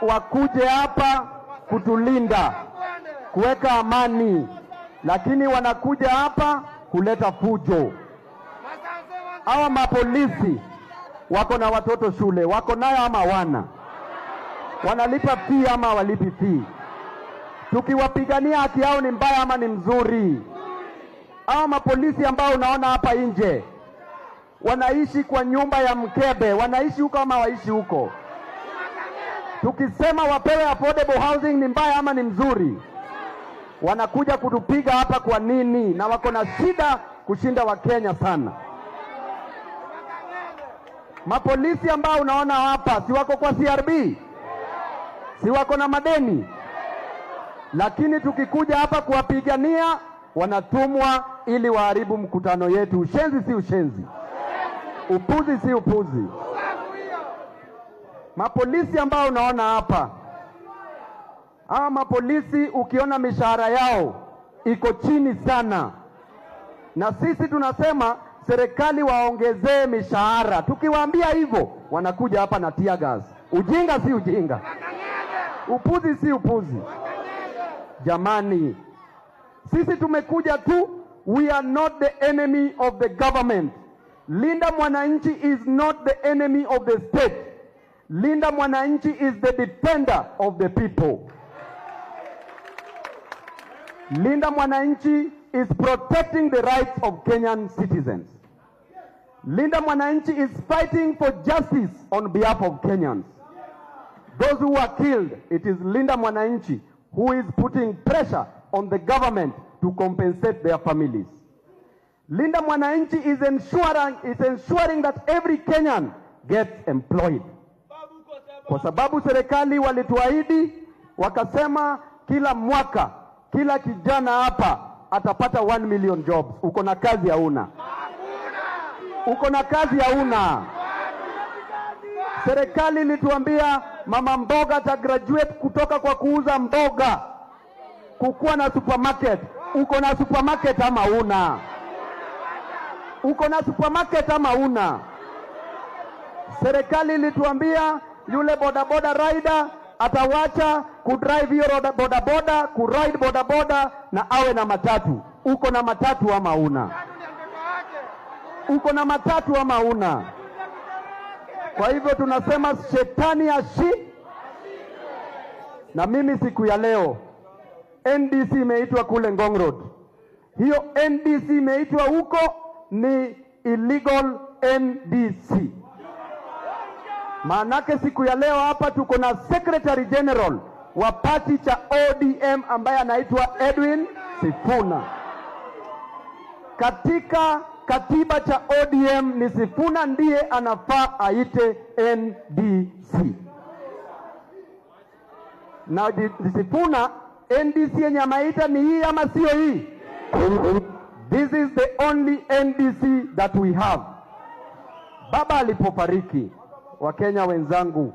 wakuje hapa kutulinda, kuweka amani, lakini wanakuja hapa kuleta fujo. Hawa mapolisi wako na watoto shule, wako nayo ama wana? Wanalipa fee ama walipi fee? Tukiwapigania haki yao ni mbaya ama ni mzuri? Hawa mapolisi ambao unaona hapa nje wanaishi kwa nyumba ya mkebe, wanaishi huko ama waishi huko? Tukisema wapewe affordable housing ni mbaya ama ni mzuri? Wanakuja kutupiga hapa kwa nini? Na wako na shida kushinda Wakenya sana. Mapolisi ambao unaona hapa si wako kwa CRB? Si wako na madeni? Lakini tukikuja hapa kuwapigania wanatumwa ili waharibu mkutano yetu. Ushenzi si ushenzi, upuzi si upuzi. Mapolisi ambao unaona hapa, hawa mapolisi ukiona mishahara yao iko chini sana, na sisi tunasema serikali waongezee mishahara. Tukiwaambia hivyo wanakuja hapa na tear gas. Ujinga si ujinga, upuzi si upuzi. Jamani, sisi tumekuja tu, we are not the enemy of the government. Linda Mwananchi is not the enemy of the state. Linda Mwananchi is the defender of the people. Linda Mwananchi is protecting the rights of Kenyan citizens. Linda Mwananchi is fighting for justice on behalf of Kenyans. Those who are killed, it is Linda Mwananchi who is putting pressure on the government to compensate their families. Linda Mwananchi is ensuring that every Kenyan gets employed. Kwa sababu serikali walituahidi wakasema kila mwaka kila kijana hapa atapata 1 million jobs. Uko na kazi hauna? Uko na kazi hauna? Serikali ilituambia mama mboga atagraduate kutoka kwa kuuza mboga kukuwa na supermarket. Uko na supermarket ama una? Uko na supermarket ama una? Serikali ilituambia yule bodaboda rider atawacha kudrive hiyo bodaboda, kuride bodaboda na awe na matatu. Uko na matatu ama una? Uko na matatu ama una? Kwa hivyo tunasema shetani na mimi siku ya leo NDC imeitwa kule Ngong Road. Hiyo NDC imeitwa huko ni illegal NDC. Maanake siku ya leo hapa tuko na Secretary General wa party cha ODM ambaye anaitwa Edwin Sifuna. Katika katiba cha ODM ni Sifuna ndiye anafaa aite NDC. Na Sifuna, NDC yenye amaita ni hii ama sio hii? This is the only NDC that we have. Baba alipofariki, Wakenya wenzangu